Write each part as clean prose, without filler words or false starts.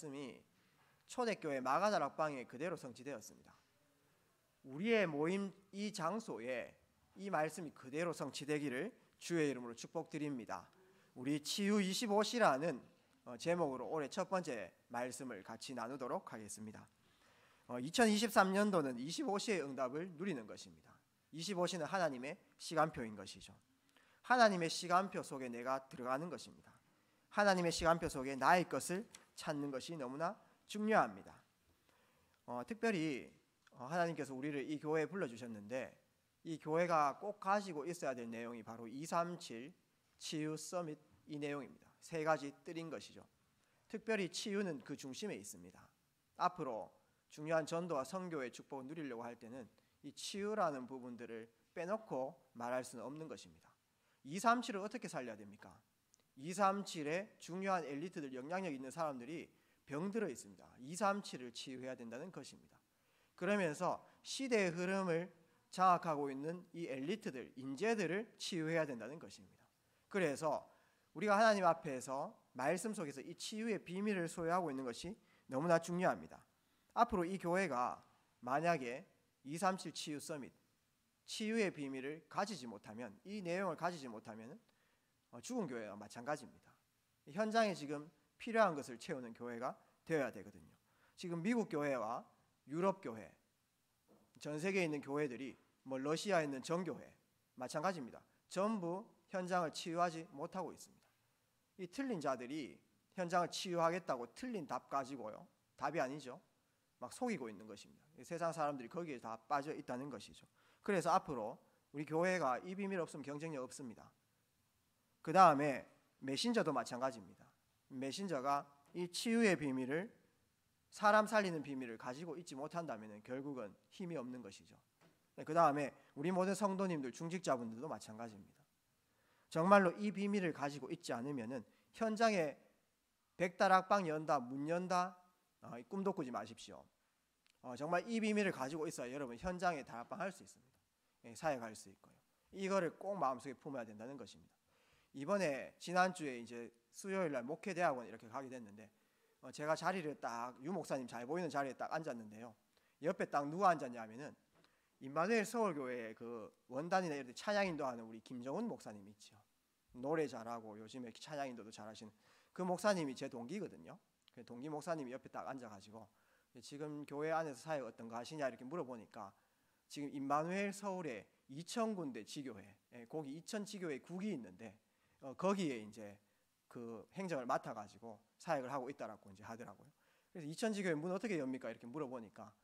말씀이 초대교회 마가다락방에 그대로 성취되었습니다. 우리의 모임 이 장소에 이 말씀이 그대로 성취되기를 주의 이름으로 축복드립니다. 우리 치유 25시라는 제목으로 올해 첫 번째 말씀을 같이 나누도록 하겠습니다. 2023년도는 25시의 응답을 누리는 것입니다. 25시는 하나님의 시간표인 것이죠. 하나님의 시간표 속에 내가 들어가는 것입니다. 하나님의 시간표 속에 나의 것을 찾는 것이 너무나 중요합니다. 특별히 하나님께서 우리를 이 교회에 불러주셨는데 이 교회가 꼭 가지고 있어야 될 내용이 바로 237 치유 서밋 이 내용입니다. 세 가지 뜰인 것이죠. 특별히 치유는 그 중심에 있습니다. 앞으로 중요한 전도와 선교의 축복을 누리려고 할 때는 이 치유라는 부분들을 빼놓고 말할 수는 없는 것입니다. 237을 어떻게 살려야 됩니까? 237에 중요한 엘리트들, 영향력 있는 사람들이 병들어 있습니다. 237을 치유해야 된다는 것입니다. 그러면서 시대의 흐름을 장악하고 있는 이 엘리트들, 인재들을 치유해야 된다는 것입니다. 그래서 우리가 하나님 앞에서 말씀 속에서 이 치유의 비밀을 소유하고 있는 것이 너무나 중요합니다. 앞으로 이 교회가 만약에 237 치유 서밋, 치유의 비밀을 가지지 못하면, 이 내용을 가지지 못하면 죽은 교회와 마찬가지입니다. 현장에 지금 필요한 것을 채우는 교회가 되어야 되거든요. 지금 미국 교회와 유럽 교회, 전 세계에 있는 교회들이 러시아에 있는 정교회 마찬가지입니다. 전부 현장을 치유하지 못하고 있습니다. 이 틀린 자들이 현장을 치유하겠다고 틀린 답 가지고요, 답이 아니죠, 막 속이고 있는 것입니다. 세상 사람들이 거기에 다 빠져 있다는 것이죠. 그래서 앞으로 우리 교회가 이 비밀 없으면 경쟁력 없습니다. 그 다음에 메신저도 마찬가지입니다. 메신저가 이 치유의 비밀을, 사람 살리는 비밀을 가지고 있지 못한다면 결국은 힘이 없는 것이죠. 그 다음에 우리 모든 성도님들, 중직자분들도 마찬가지입니다. 정말로 이 비밀을 가지고 있지 않으면 현장에 백다락방 연다, 문 연다, 꿈도 꾸지 마십시오. 정말 이 비밀을 가지고 있어야 여러분 현장에 다락방 할 수 있습니다. 사역할 수 있고요. 이거를 꼭 마음속에 품어야 된다는 것입니다. 이번에 지난주에 이제 수요일 날 목회대학원 이렇게 가게 됐는데 제가 자리를 딱 유 목사님 잘 보이는 자리에 딱 앉았는데요. 옆에 딱 누가 앉았냐면은 임마누엘 서울교회의 그 원단이나 이런 데 찬양 인도하는 우리 김정훈 목사님 있죠. 노래 잘하고 요즘에 찬양 인도도 잘하시는 그 목사님이 제 동기거든요. 그 동기 목사님이 옆에 딱 앉아가지고 지금 교회 안에서 사역 어떤 거 하시냐 이렇게 물어보니까 지금 임마누엘 서울에 2,000군데 지교회, 거기 2,000 지교회 국이 있는데 거기에 이제 그 행정을 맡아가지고 사역을 하고 있다라고 이제 하더라고요. 그래서 2,000 지교회 문 어떻게 엽니까 이렇게 물어보니까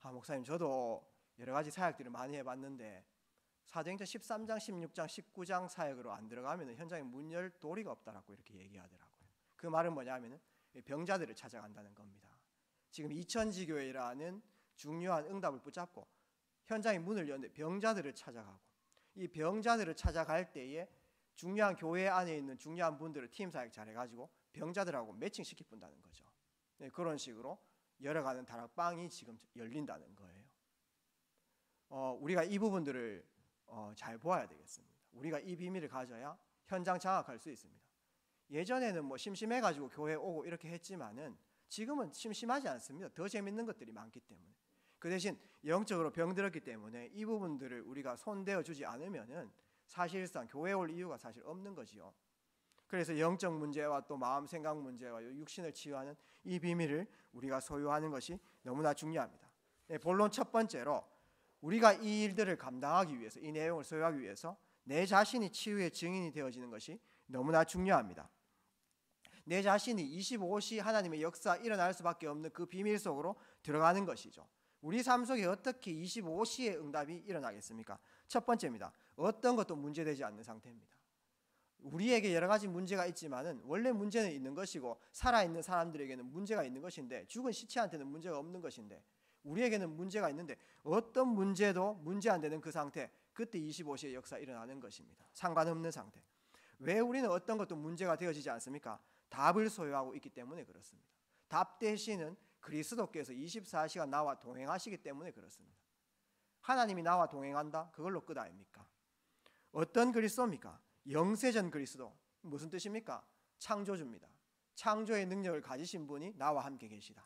목사님 저도 여러 가지 사역들을 많이 해봤는데 사도행전 13장, 16장, 19장 사역으로 안 들어가면 현장에 문 열 도리가 없다라고 이렇게 얘기하더라고요. 그 말은 뭐냐면은 병자들을 찾아간다는 겁니다. 지금 2,000 지교회라는 중요한 응답을 붙잡고 현장에 문을 여는데 병자들을 찾아가고, 이 병자들을 찾아갈 때에 중요한 교회 안에 있는 중요한 분들을 팀 사역 잘해가지고 병자들하고 매칭시켜 본다는 거죠. 그런 식으로 열어가는 다락방이 지금 열린다는 거예요. 우리가 이 부분들을 잘 보아야 되겠습니다. 우리가 이 비밀을 가져야 현장 장악할 수 있습니다. 예전에는 심심해가지고 교회 오고 이렇게 했지만은 지금은 심심하지 않습니다. 더 재밌는 것들이 많기 때문에. 그 대신 영적으로 병들었기 때문에 이 부분들을 우리가 손대어 주지 않으면은 사실상 교회에 올 이유가 사실 없는 거지요. 그래서 영적 문제와 또 마음 생각 문제와 육신을 치유하는 이 비밀을 우리가 소유하는 것이 너무나 중요합니다. 본론 첫 번째로 우리가 이 일들을 감당하기 위해서, 이 내용을 소유하기 위해서 내 자신이 치유의 증인이 되어지는 것이 너무나 중요합니다. 내 자신이 25시 하나님의 역사 일어날 수밖에 없는 그 비밀 속으로 들어가는 것이죠. 우리 삶 속에 어떻게 25시의 응답이 일어나겠습니까? 첫 번째입니다. 어떤 것도 문제되지 않는 상태입니다. 우리에게 여러 가지 문제가 있지만은 원래 문제는 있는 것이고 살아있는 사람들에게는 문제가 있는 것인데, 죽은 시체한테는 문제가 없는 것인데 우리에게는 문제가 있는데 어떤 문제도 문제 안 되는 그 상태, 그때 25시의 역사 일어나는 것입니다. 상관없는 상태. 왜 우리는 어떤 것도 문제가 되어지지 않습니까? 답을 소유하고 있기 때문에 그렇습니다. 답 대신은 그리스도께서 24시간 나와 동행하시기 때문에 그렇습니다. 하나님이 나와 동행한다? 그걸로 끝 아닙니까? 어떤 그리스도입니까? 영세전 그리스도. 무슨 뜻입니까? 창조주입니다. 창조의 능력을 가지신 분이 나와 함께 계시다.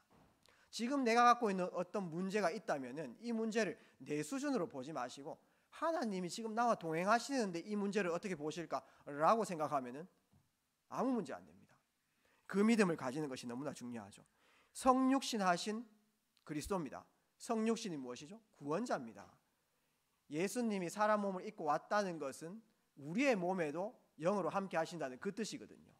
지금 내가 갖고 있는 어떤 문제가 있다면은 이 문제를 내 수준으로 보지 마시고 하나님이 지금 나와 동행하시는데 이 문제를 어떻게 보실까라고 생각하면은 아무 문제 안 됩니다. 그 믿음을 가지는 것이 너무나 중요하죠. 성육신 하신 그리스도입니다. 성육신이 무엇이죠? 구원자입니다. 예수님이 사람 몸을 입고 왔다는 것은 우리의 몸에도 영으로 함께 하신다는 그 뜻이거든요.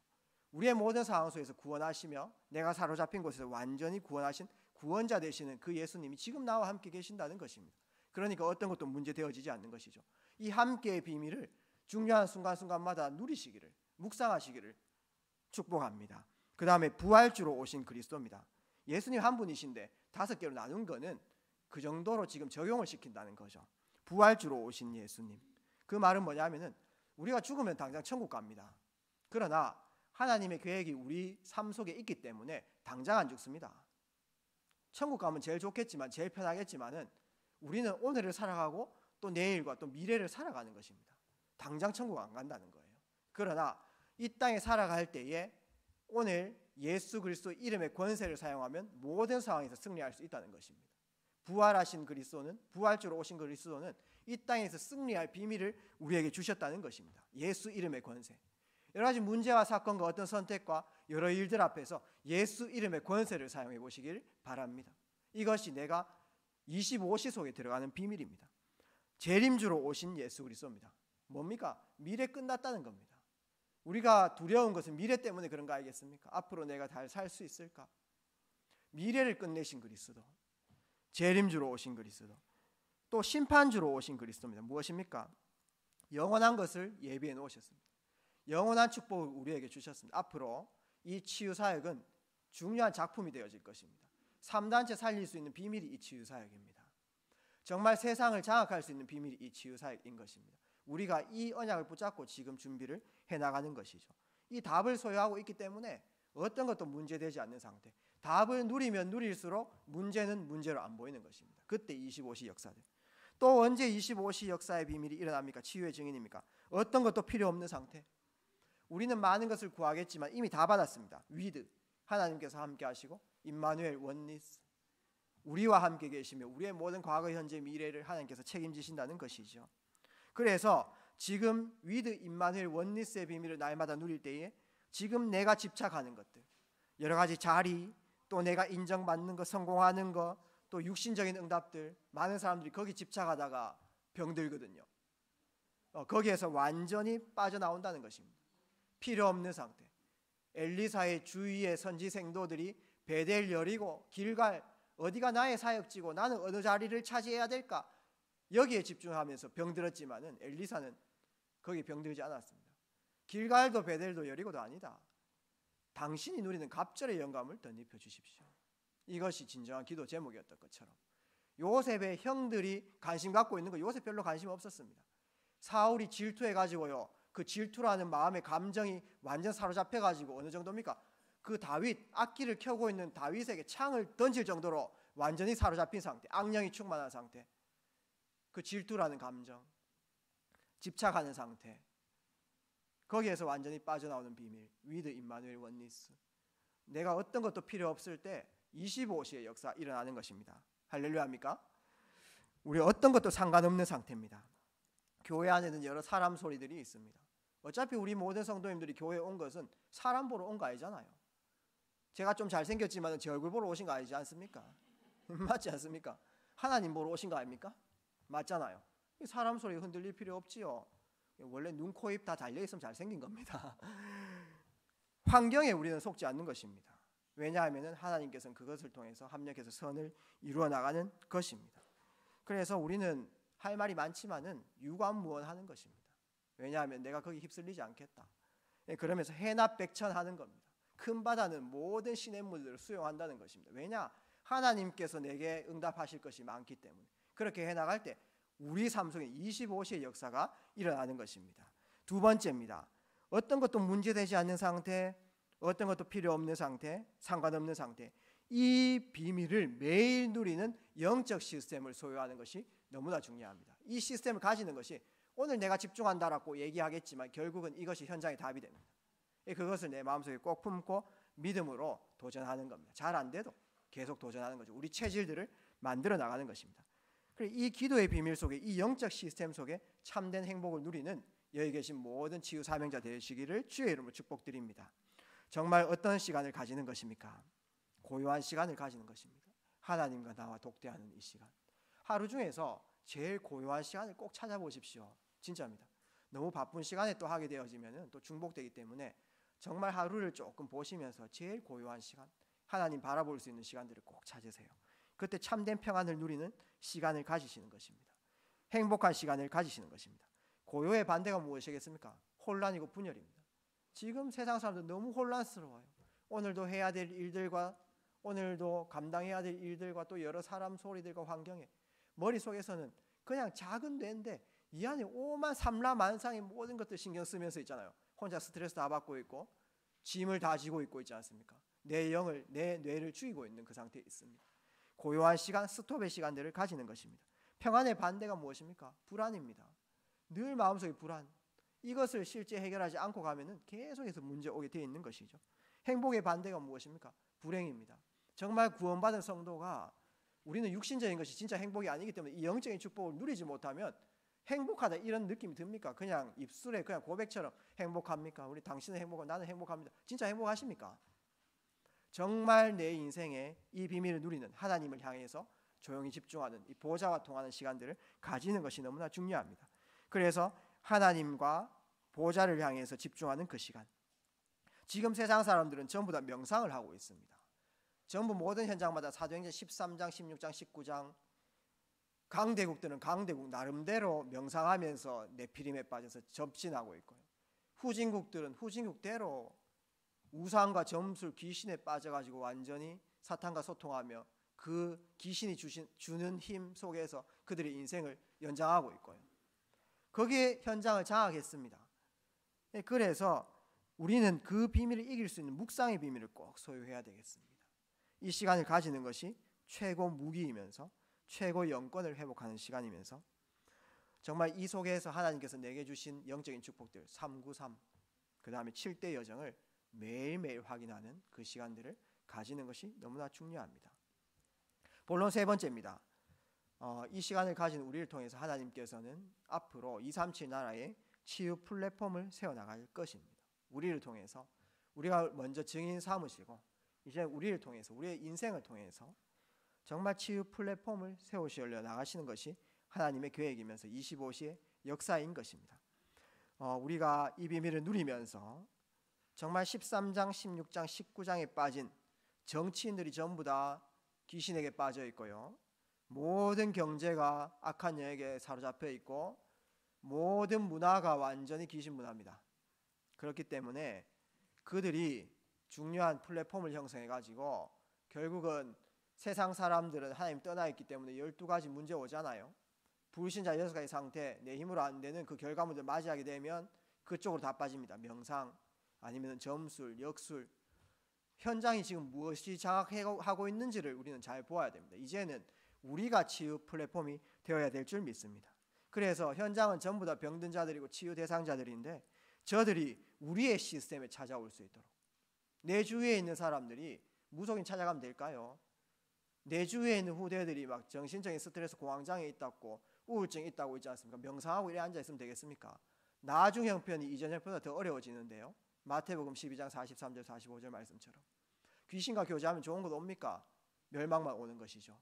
우리의 모든 상황 속에서 구원하시며 내가 사로잡힌 곳에서 완전히 구원하신 구원자 되시는 그 예수님이 지금 나와 함께 계신다는 것입니다. 그러니까 어떤 것도 문제되어지지 않는 것이죠. 이 함께의 비밀을 중요한 순간순간마다 누리시기를, 묵상하시기를 축복합니다. 그 다음에 부활주로 오신 그리스도입니다. 예수님 한 분이신데 5개로 나눈 거는 그 정도로 지금 적용을 시킨다는 거죠. 부활주로 오신 예수님. 그 말은 뭐냐면은 우리가 죽으면 당장 천국 갑니다. 그러나 하나님의 계획이 우리 삶 속에 있기 때문에 당장 안 죽습니다. 천국 가면 제일 좋겠지만 제일 편하겠지만은 우리는 오늘을 살아가고 또 내일과 또 미래를 살아가는 것입니다. 당장 천국 안 간다는 거예요. 그러나 이 땅에 살아갈 때에 오늘 예수 그리스도 이름의 권세를 사용하면 모든 상황에서 승리할 수 있다는 것입니다. 부활하신 그리스도는, 부활주로 오신 그리스도는 이 땅에서 승리할 비밀을 우리에게 주셨다는 것입니다. 예수 이름의 권세. 여러 가지 문제와 사건과 어떤 선택과 여러 일들 앞에서 예수 이름의 권세를 사용해 보시길 바랍니다. 이것이 내가 25시 속에 들어가는 비밀입니다. 재림주로 오신 예수 그리스도입니다. 뭡니까? 미래 끝났다는 겁니다. 우리가 두려운 것은 미래 때문에 그런 거 알겠습니까? 앞으로 내가 잘 살 수 있을까? 미래를 끝내신 그리스도, 재림주로 오신 그리스도, 또 심판주로 오신 그리스도입니다. 무엇입니까? 영원한 것을 예비해 놓으셨습니다. 영원한 축복을 우리에게 주셨습니다. 앞으로 이 치유사역은 중요한 작품이 되어질 것입니다. 3단체 살릴 수 있는 비밀이 이 치유사역입니다. 정말 세상을 장악할 수 있는 비밀이 이 치유사역인 것입니다. 우리가 이 언약을 붙잡고 지금 준비를 해나가는 것이죠. 이 답을 소유하고 있기 때문에 어떤 것도 문제되지 않는 상태, 답을 누리면 누릴수록 문제는 문제로 안 보이는 것입니다. 그때 25시 역사들. 또 언제 25시 역사의 비밀이 일어납니까? 치유의 증인입니까? 어떤 것도 필요 없는 상태. 우리는 많은 것을 구하겠지만 이미 다 받았습니다. 위드, 하나님께서 함께 하시고, 임마누엘, 원리스, 우리와 함께 계시며 우리의 모든 과거, 현재, 미래를 하나님께서 책임지신다는 것이죠. 그래서 지금 위드, 임마누엘, 원리스의 비밀을 날마다 누릴 때에 지금 내가 집착하는 것들, 여러 가지 자리, 또 내가 인정받는 것, 성공하는 것, 또 육신적인 응답들, 많은 사람들이 거기 집착하다가 병들거든요. 거기에서 완전히 빠져나온다는 것입니다. 필요 없는 상태. 엘리사의 주위의 선지 생도들이 베델 여리고 길갈, 어디가 나의 사역지고 나는 어느 자리를 차지해야 될까, 여기에 집중하면서 병들었지만은 엘리사는 거기 병들지 않았습니다. 길갈도 베델도 여리고도 아니다. 당신이 누리는 갑절의 영감을 덧입혀 주십시오. 이것이 진정한 기도 제목이었던 것처럼 요셉의 형들이 관심 갖고 있는 거 요셉 별로 관심 없었습니다. 사울이 질투해가지고요, 그 질투라는 마음의 감정이 완전 사로잡혀가지고 어느 정도입니까? 그 다윗, 악기를 켜고 있는 다윗에게 창을 던질 정도로 완전히 사로잡힌 상태, 악령이 충만한 상태, 그 질투라는 감정, 집착하는 상태, 거기에서 완전히 빠져나오는 비밀, 위드 임마누엘 원리스. 내가 어떤 것도 필요 없을 때 25시의 역사 일어나는 것입니다. 할렐루야입니까? 우리 어떤 것도 상관없는 상태입니다. 교회 안에는 여러 사람 소리들이 있습니다. 어차피 우리 모든 성도님들이 교회에 온 것은 사람 보러 온 거 아니잖아요. 제가 좀 잘생겼지만 제 얼굴 보러 오신 거 아니지 않습니까? 맞지 않습니까? 하나님 보러 오신 거 아닙니까? 맞잖아요. 사람 소리에 흔들릴 필요 없지요. 원래 눈, 코, 입 다 달려있으면 잘생긴 겁니다. 환경에 우리는 속지 않는 것입니다. 왜냐하면 하나님께서는 그것을 통해서 합력해서 선을 이루어 나가는 것입니다. 그래서 우리는 할 말이 많지만은 유관무원하는 것입니다. 왜냐하면 내가 거기 휩쓸리지 않겠다. 그러면서 해납백천하는 겁니다. 큰 바다는 모든 시냇물들을 수용한다는 것입니다. 왜냐? 하나님께서 내게 응답하실 것이 많기 때문에. 그렇게 해나갈 때 우리 삶 속에 25시의 역사가 일어나는 것입니다. 두 번째입니다. 어떤 것도 문제되지 않는 상태, 어떤 것도 필요 없는 상태, 상관없는 상태, 이 비밀을 매일 누리는 영적 시스템을 소유하는 것이 너무나 중요합니다. 이 시스템을 가지는 것이 오늘 내가 집중한다라고 얘기하겠지만 결국은 이것이 현장의 답이 됩니다. 그것을 내 마음속에 꼭 품고 믿음으로 도전하는 겁니다. 잘 안 돼도 계속 도전하는 거죠. 우리 체질들을 만들어 나가는 것입니다. 그리고 이 기도의 비밀 속에, 이 영적 시스템 속에 참된 행복을 누리는 여기 계신 모든 치유 사명자 되시기를 주의 이름으로 축복드립니다. 정말 어떤 시간을 가지는 것입니까? 고요한 시간을 가지는 것입니다. 하나님과 나와 독대하는 이 시간. 하루 중에서 제일 고요한 시간을 꼭 찾아보십시오. 진짜입니다. 너무 바쁜 시간에 또 하게 되어지면 또 중복되기 때문에 정말 하루를 조금 보시면서 제일 고요한 시간, 하나님 바라볼 수 있는 시간들을 꼭 찾으세요. 그때 참된 평안을 누리는 시간을 가지시는 것입니다. 행복한 시간을 가지시는 것입니다. 고요의 반대가 무엇이겠습니까? 혼란이고 분열입니다. 지금 세상 사람들 너무 혼란스러워요. 오늘도 해야 될 일들과 오늘도 감당해야 될 일들과 또 여러 사람 소리들과 환경에 머릿속에서는 그냥 작은 뇌인데 이 안에 오만 삼라만상의 모든 것들 신경 쓰면서 있잖아요. 혼자 스트레스 다 받고 있고 짐을 다 지고 있지 않습니까? 내 영을, 내 뇌를 죽이고 있는 그 상태에 있습니다. 고요한 시간, 스톱의 시간들을 가지는 것입니다. 평안의 반대가 무엇입니까? 불안입니다. 늘 마음속에 불안. 이것을 실제 해결하지 않고 가면은 계속해서 문제 오게 되어 있는 것이죠. 행복의 반대가 무엇입니까? 불행입니다. 정말 구원받은 성도가 우리는 육신적인 것이 진짜 행복이 아니기 때문에 이 영적인 축복을 누리지 못하면 행복하다 이런 느낌이 듭니까? 그냥 입술에 그냥 고백처럼 행복합니까? 우리 당신은 행복하고 나는 행복합니다. 진짜 행복하십니까? 정말 내 인생에 이 비밀을 누리는 하나님을 향해서 조용히 집중하는 이 보좌와 통하는 시간들을 가지는 것이 너무나 중요합니다. 그래서 하나님과 보좌를 향해서 집중하는 그 시간. 지금 세상 사람들은 전부 다 명상을 하고 있습니다. 전부 모든 현장마다 사도행전 13장, 16장, 19장 강대국들은 강대국 나름대로 명상하면서 네피림에 빠져서 접신하고 있고요. 후진국들은 후진국대로 우상과 점술, 귀신에 빠져가지고 완전히 사탄과 소통하며 그 귀신이 주는 힘 속에서 그들의 인생을 연장하고 있고요. 거기에 현장을 장악했습니다. 그래서 우리는 그 비밀을 이길 수 있는 묵상의 비밀을 꼭 소유해야 되겠습니다. 이 시간을 가지는 것이 최고 무기이면서 최고 영권을 회복하는 시간이면서 정말 이 속에서 하나님께서 내게 주신 영적인 축복들 393, 그 다음에 7대 여정을 매일매일 확인하는 그 시간들을 가지는 것이 너무나 중요합니다. 본론 세 번째입니다. 이 시간을 가진 우리를 통해서 하나님께서는 앞으로 237 나라의 치유 플랫폼을 세워나갈 것입니다. 우리를 통해서 우리가 먼저 증인 삼으시고 이제 우리를 통해서 우리의 인생을 통해서 정말 치유 플랫폼을 세우시려 나가시는 것이 하나님의 계획이면서 25시의 역사인 것입니다. 우리가 이 비밀을 누리면서 정말 13장, 16장, 19장에 빠진 정치인들이 전부 다 귀신에게 빠져 있고요. 모든 경제가 악한 영에게 사로잡혀 있고 모든 문화가 완전히 귀신 문화입니다. 그렇기 때문에 그들이 중요한 플랫폼을 형성해 가지고 결국은 세상 사람들은 하나님 떠나 있기 때문에 12가지 문제 오잖아요. 불신자 6가지 상태, 내 힘으로 안 되는 그 결과물들 맞이하게 되면 그쪽으로 다 빠집니다. 명상 아니면 점술, 역술. 현장이 지금 무엇이 장악하고 있는지를 우리는 잘 보아야 됩니다. 이제는 우리가 치유 플랫폼이 되어야 될 줄 믿습니다. 그래서 현장은 전부 다 병든 자들이고 치유 대상자들인데 저들이 우리의 시스템에 찾아올 수 있도록 내 주위에 있는 사람들이 무속인 찾아가면 될까요? 내 주위에 있는 후대들이 막 정신적인 스트레스 공황장애 있다고 우울증 있다고 있지 않습니까? 명상하고 이래 앉아 있으면 되겠습니까? 나중 형편이 이전 형편보다 더 어려워지는데요. 마태복음 12장 43절 45절 말씀처럼 귀신과 교제하면 좋은 것 옵니까? 멸망만 오는 것이죠.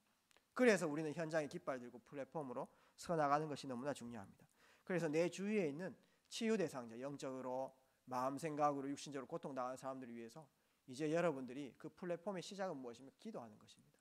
그래서 우리는 현장에 깃발 들고 플랫폼으로 서나가는 것이 너무나 중요합니다. 그래서 내 주위에 있는 치유 대상자, 영적으로 마음 생각으로 육신적으로 고통당하는 사람들을 위해서 이제 여러분들이 그 플랫폼의 시작은 무엇입니까? 기도하는 것입니다.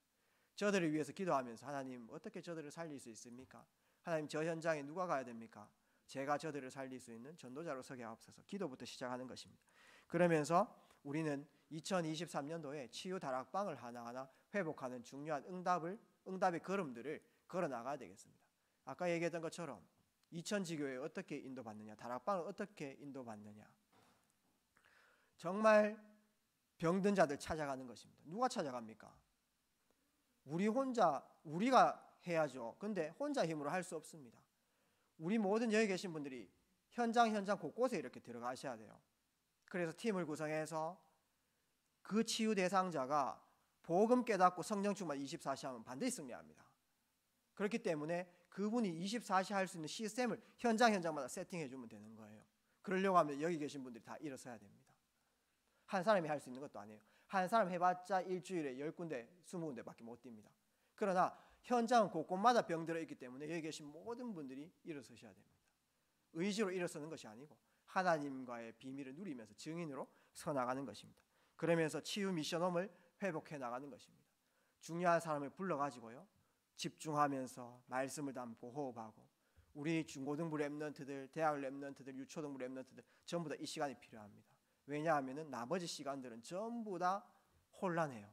저들을 위해서 기도하면서 하나님 어떻게 저들을 살릴 수 있습니까? 하나님 저 현장에 누가 가야 됩니까? 제가 저들을 살릴 수 있는 전도자로 서게 하옵소서. 기도부터 시작하는 것입니다. 그러면서 우리는 2023년도에 치유 다락방을 하나하나 회복하는 중요한 응답의 걸음들을 걸어 나가야 되겠습니다. 아까 얘기했던 것처럼 2000지교에 어떻게 인도받느냐, 다락방을 어떻게 인도받느냐. 정말 병든 자들 찾아가는 것입니다. 누가 찾아갑니까? 우리가 해야죠. 근데 혼자 힘으로 할 수 없습니다. 우리 모든 여기 계신 분들이 현장 곳곳에 이렇게 들어가셔야 돼요. 그래서 팀을 구성해서 그 치유 대상자가 복음 깨닫고 성령 충만 24시 하면 반드시 승리합니다. 그렇기 때문에 그분이 24시 할 수 있는 시스템을 현장마다 세팅해 주면 되는 거예요. 그러려고 하면 여기 계신 분들이 다 일어서야 됩니다. 한 사람이 할 수 있는 것도 아니에요. 한 사람 해봤자 일주일에 10군데, 20군데밖에 못 뜁니다. 그러나 현장은 곳곳마다 병들어 있기 때문에 여기 계신 모든 분들이 일어서셔야 됩니다. 의지로 일어서는 것이 아니고 하나님과의 비밀을 누리면서 증인으로 서나가는 것입니다. 그러면서 치유 미션홈을 회복해 나가는 것입니다. 중요한 사람을 불러가지고요, 집중하면서 말씀을 담고 호흡하고, 우리 중고등부 랩런트들, 대학 랩런트들, 유초등부 랩런트들 전부 다 이 시간이 필요합니다. 왜냐하면 나머지 시간들은 전부 다 혼란해요.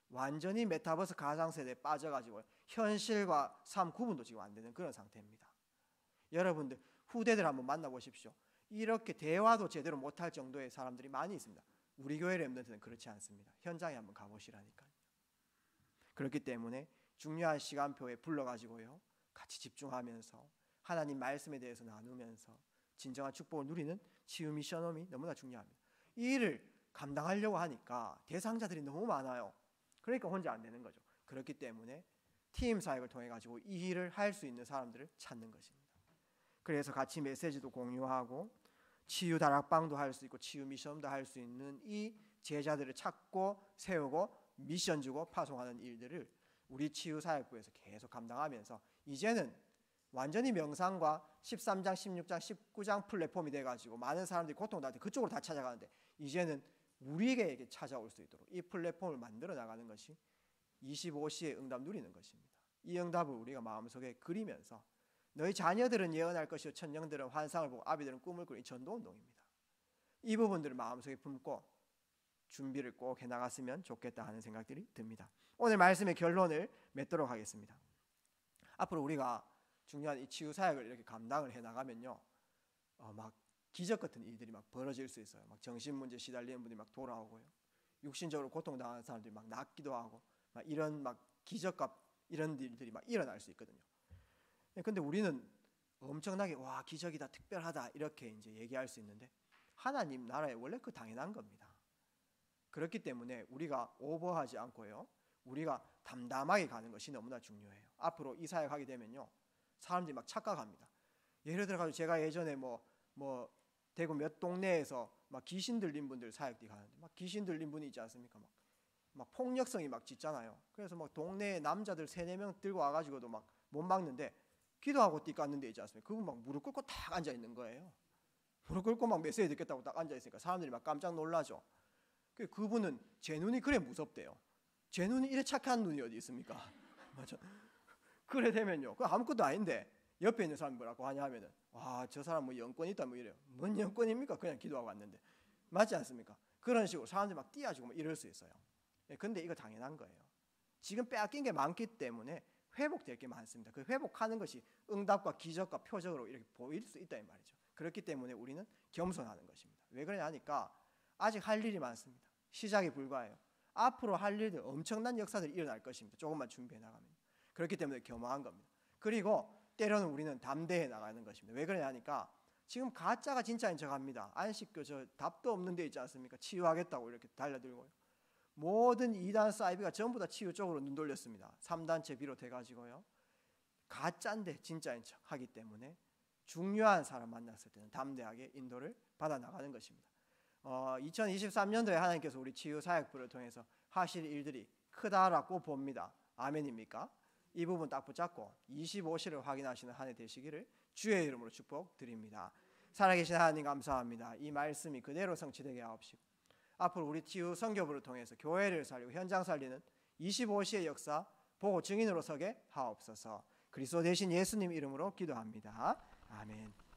완전히 메타버스 가상세대에 빠져가지고 현실과 삶 구분도 지금 안 되는 그런 상태입니다. 여러분들 후대들 한번 만나보십시오. 이렇게 대화도 제대로 못할 정도의 사람들이 많이 있습니다. 우리 교회 랩런트는 그렇지 않습니다. 현장에 한번 가보시라니까요. 그렇기 때문에 중요한 시간표에 불러가지고요, 같이 집중하면서 하나님 말씀에 대해서 나누면서 진정한 축복을 누리는 치유 미션홈이 너무나 중요합니다. 이 일을 감당하려고 하니까 대상자들이 너무 많아요. 그러니까 혼자 안 되는 거죠. 그렇기 때문에 팀 사역을 통해 가지고 이 일을 할 수 있는 사람들을 찾는 것입니다. 그래서 같이 메시지도 공유하고 치유 다락방도 할 수 있고 치유 미션도 할 수 있는 이 제자들을 찾고 세우고 미션 주고 파송하는 일들을 우리 치유 사역부에서 계속 감당하면서 이제는 완전히 명상과 13장, 16장, 19장 플랫폼이 돼가지고 많은 사람들이 고통당할 때 그쪽으로 다 찾아가는데, 이제는 우리에게 찾아올 수 있도록 이 플랫폼을 만들어 나가는 것이 25시의 응답 누리는 것입니다. 이 응답을 우리가 마음속에 그리면서 너희 자녀들은 예언할 것이요 천령들은 환상을 보고 아비들은 꿈을 꾸는 이 전도운동입니다. 이 부분들을 마음속에 품고 준비를 꼭 해나갔으면 좋겠다 하는 생각들이 듭니다. 오늘 말씀의 결론을 맺도록 하겠습니다. 앞으로 우리가 중요한 이 치유 사역을 이렇게 감당을 해나가면요, 막 기적 같은 일들이 막 벌어질 수 있어요. 막 정신 문제 시달리는 분들이 막 돌아오고요, 육신적으로 고통당하는 사람들이 막 낫기도 하고, 막 이런 막 기적과 이런 일들이 막 일어날 수 있거든요. 근데 우리는 엄청나게 와 기적이다, 특별하다 이렇게 이제 얘기할 수 있는데 하나님 나라에 원래 그 당연한 겁니다. 그렇기 때문에 우리가 오버하지 않고요, 우리가 담담하게 가는 것이 너무나 중요해요. 앞으로 이 사역하게 되면요, 사람들이 막 착각합니다. 예를 들어가지고 제가 예전에 뭐 대구 몇 동네에서 막 귀신 들린 분들 사역디 가는데, 막 귀신 들린 분이 있지 않습니까? 막 폭력성이 막 짙잖아요. 그래서 막 동네에 남자들 3-4명 들고 와가지고도 막 못 막는데 기도하고 띠 깠는 데 있지 않습니까? 그분 막 무릎 꿇고 딱 앉아 있는 거예요. 무릎 꿇고 막 메시지 듣겠다고 딱 앉아 있으니까 사람들이 막 깜짝 놀라죠. 그분은 제 눈이 그래 무섭대요. 제 눈이 이래 착한 눈이 어디 있습니까? 맞아. 그래 되면요, 그 아무것도 아닌데 옆에 있는 사람이 뭐라고 하냐 하면은 저 사람 뭐 영권 있다 뭐 이래요. 뭔 영권입니까? 그냥 기도하고 왔는데. 맞지 않습니까? 그런 식으로 사람들이 막 띄어주고 뭐 이럴 수 있어요. 근데 이거 당연한 거예요. 지금 빼앗긴 게 많기 때문에 회복될 게 많습니다. 그 회복하는 것이 응답과 기적과 표적으로 이렇게 보일 수 있다 이 말이죠. 그렇기 때문에 우리는 겸손하는 것입니다. 왜 그러냐 하니까 아직 할 일이 많습니다. 시작이 불과해요. 앞으로 할 일들 엄청난 역사들이 일어날 것입니다. 조금만 준비해 나가면. 그렇기 때문에 겸허한 겁니다. 그리고 때로는 우리는 담대해 나가는 것입니다. 왜 그러냐 하니까 지금 가짜가 진짜인 척합니다. 안식교 저 답도 없는 데 있지 않습니까? 치유하겠다고 이렇게 달려들고요. 모든 이단 사이비가 전부 다 치유 쪽으로 눈 돌렸습니다. 3단체 비롯해가지고요, 가짜인데 진짜인 척 하기 때문에 중요한 사람 만났을 때는 담대하게 인도를 받아 나가는 것입니다. 2023년도에 하나님께서 우리 치유 사역부를 통해서 하실 일들이 크다라고 봅니다. 아멘입니까? 이 부분 딱 붙잡고 25시를 확인하시는 한 해 되시기를 주의 이름으로 축복드립니다. 살아계신 하나님 감사합니다. 이 말씀이 그대로 성취되게 하옵시고 앞으로 우리 치유 선교부를 통해서 교회를 살리고 현장 살리는 25시의 역사 보고 증인으로 서게 하옵소서. 그리스도 대신 예수님 이름으로 기도합니다. 아멘.